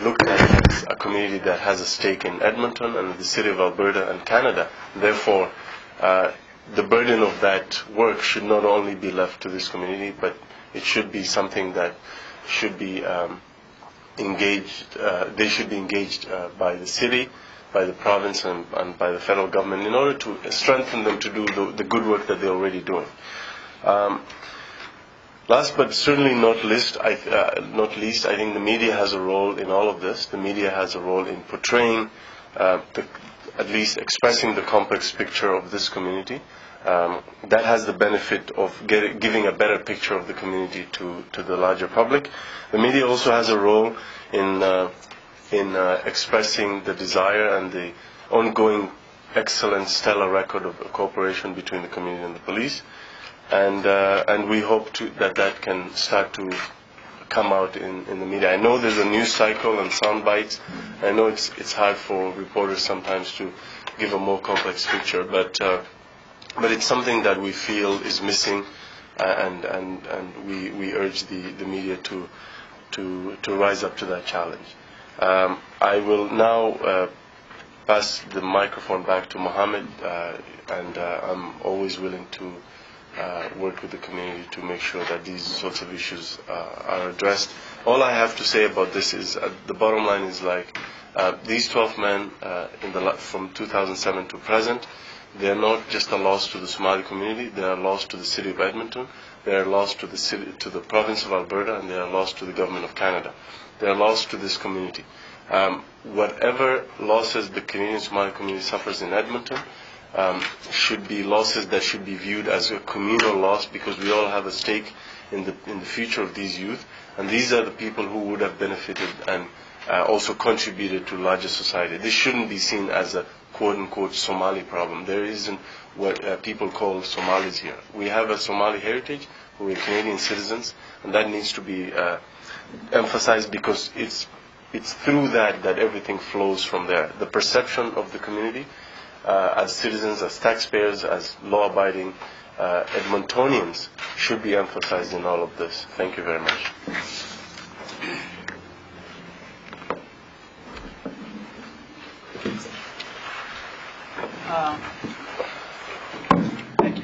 looked at as a community that has a stake in Edmonton and the city of Alberta and Canada. Therefore, the burden of that work should not only be left to this community, but it should be something that should be engaged. They should be engaged by the city, by the province, and by the federal government in order to strengthen them to do the good work that they're already doing. Last but certainly not least, I think the media has a role in all of this. The media has a role in portraying, at least expressing the complex picture of this community. That has the benefit of giving a better picture of the community to the larger public. The media also has a role in expressing the desire and the ongoing excellent stellar record of cooperation between the community and the police. And we hope that can start to come out in the media. I know there's a news cycle and sound bites. I know it's hard for reporters sometimes to give a more complex picture, but it's something that we feel is missing, and we urge the media to rise up to that challenge. I will now pass the microphone back to Mohammed, and I'm always willing to work with the community to make sure that these sorts of issues are addressed. All I have to say about this is the bottom line is these 12 men from 2007 to present, they are not just a loss to the Somali community, they are a loss to the city of Edmonton, they are a loss to the province of Alberta, and they are a loss to the government of Canada. They are a loss to this community. Whatever losses the Canadian Somali community suffers in Edmonton should be losses that should be viewed as a communal loss, because we all have a stake in the future of these youth, and these are the people who would have benefited and also contributed to larger society. This shouldn't be seen as a quote-unquote Somali problem. There isn't what people call Somalis here. We have a Somali heritage, we're Canadian citizens, and that needs to be emphasized, because it's through that everything flows from there. The perception of the community as citizens, as taxpayers, as law-abiding Edmontonians should be emphasized in all of this. Thank you very much. Thank you.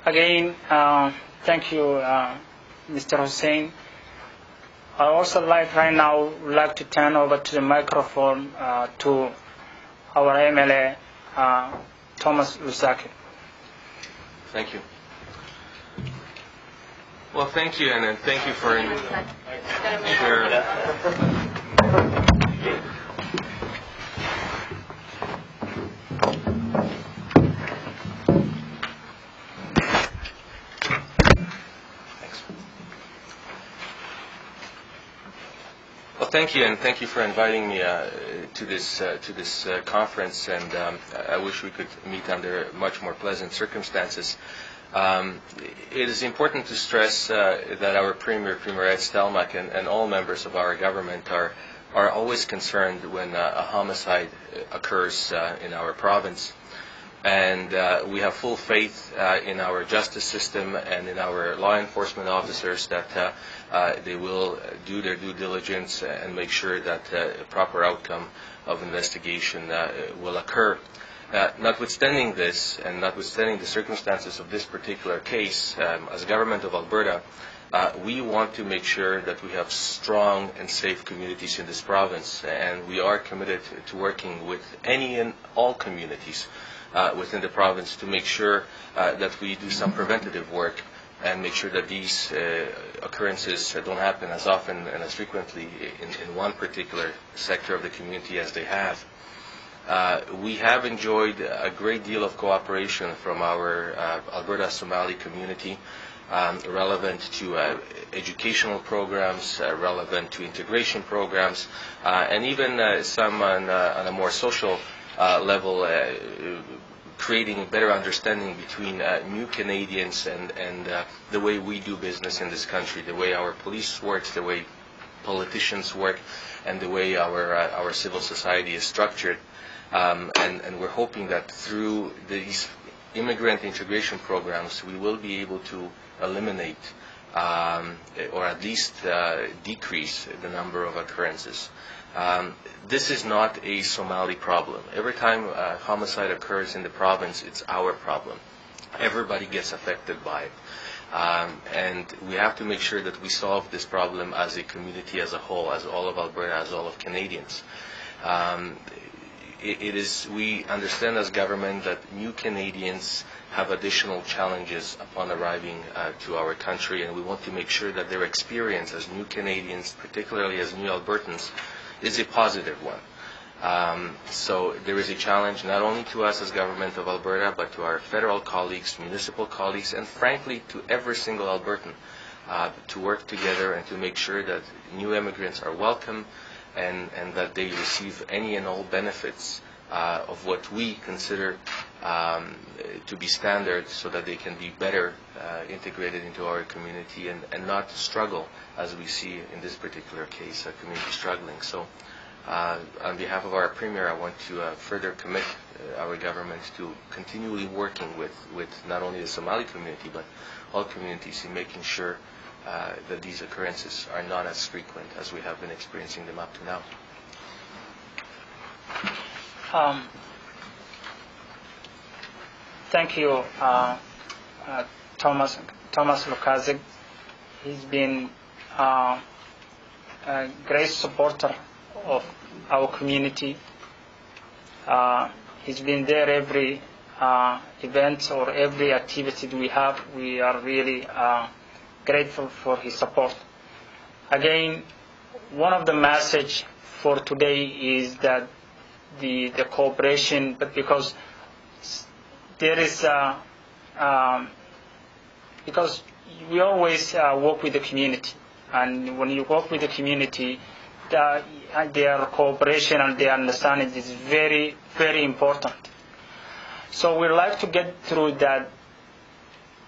Again, thank you, Mr. Hussein. I also right now would like to turn over to the microphone to our MLA, Thomas Lusake. Thank you. Well, thank you, and thank you for thank you for inviting me to this conference, and I wish we could meet under much more pleasant circumstances. It is important to stress that our Premier Ed Stelmach, and all members of our government are always concerned when a homicide occurs in our province. And we have full faith in our justice system and in our law enforcement officers that they will do their due diligence and make sure that a proper outcome of investigation will occur. Notwithstanding this, and notwithstanding the circumstances of this particular case, as a government of Alberta, we want to make sure that we have strong and safe communities in this province, and we are committed to working with any and all communities within the province to make sure that we do some preventative work and make sure that these occurrences don't happen as often and as frequently in one particular sector of the community as they have. We have enjoyed a great deal of cooperation from our Alberta Somali community, relevant to educational programs, relevant to integration programs, and even some on a more social level, creating a better understanding between new Canadians and the way we do business in this country, the way our police works, the way politicians work, and the way our civil society is structured. And we're hoping that through these immigrant integration programs, we will be able to eliminate or at least decrease the number of occurrences. This is not a Somali problem. Every time a homicide occurs in the province, it's our problem. Everybody gets affected by it. And we have to make sure that we solve this problem as a community as a whole, as all of Alberta, as all of Canadians. We understand as government that new Canadians have additional challenges upon arriving to our country, and we want to make sure that their experience as new Canadians, particularly as new Albertans, is a positive one. So there is a challenge not only to us as government of Alberta, but to our federal colleagues, municipal colleagues, and frankly to every single Albertan to work together and to make sure that new immigrants are welcome and that they receive any and all benefits of what we consider to be standard, so that they can be better integrated into our community and not struggle, as we see in this particular case, a community struggling. So on behalf of our Premier, I want to further commit our government to continually working with not only the Somali community, but all communities in making sure that these occurrences are not as frequent as we have been experiencing them up to now. Thank you, Thomas Lukazik. He's been a great supporter of our community. He's been there every event or every activity that we have. We are really grateful for his support. Again, one of the message for today is that the cooperation, but because there is because we always work with the community, and when you work with the community, their cooperation and their understanding is very, very important. So we'd like to get through that.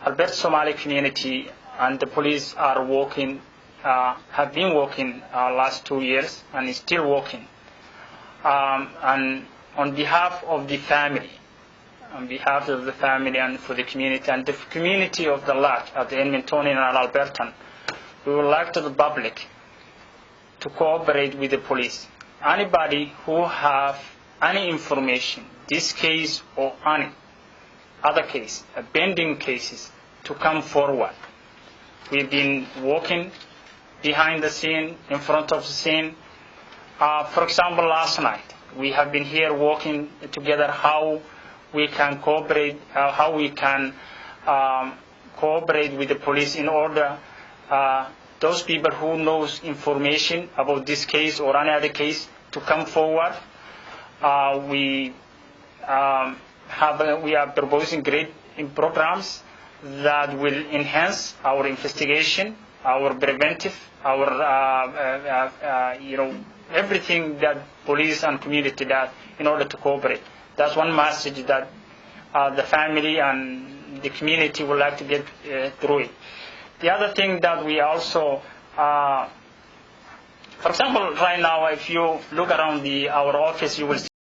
Alberta Somali community and the police are working, have been working last 2 years and is still working. And on behalf of the family, and for the community and the community of the large, of the Edmontonian and Albertan, we would like to the public to cooperate with the police. Anybody who have any information, this case or any other case, pending cases, to come forward. We've been working behind the scene, in front of the scene. For example, last night, we have been here working together how we can cooperate, cooperate with the police in order those people who knows information about this case or any other case to come forward. We are proposing great programs that will enhance our investigation, our preventive, our everything that police and community does in order to cooperate. That's one message that the family and the community would like to get through it. The other thing that we also, for example, right now, if you look around our office, you will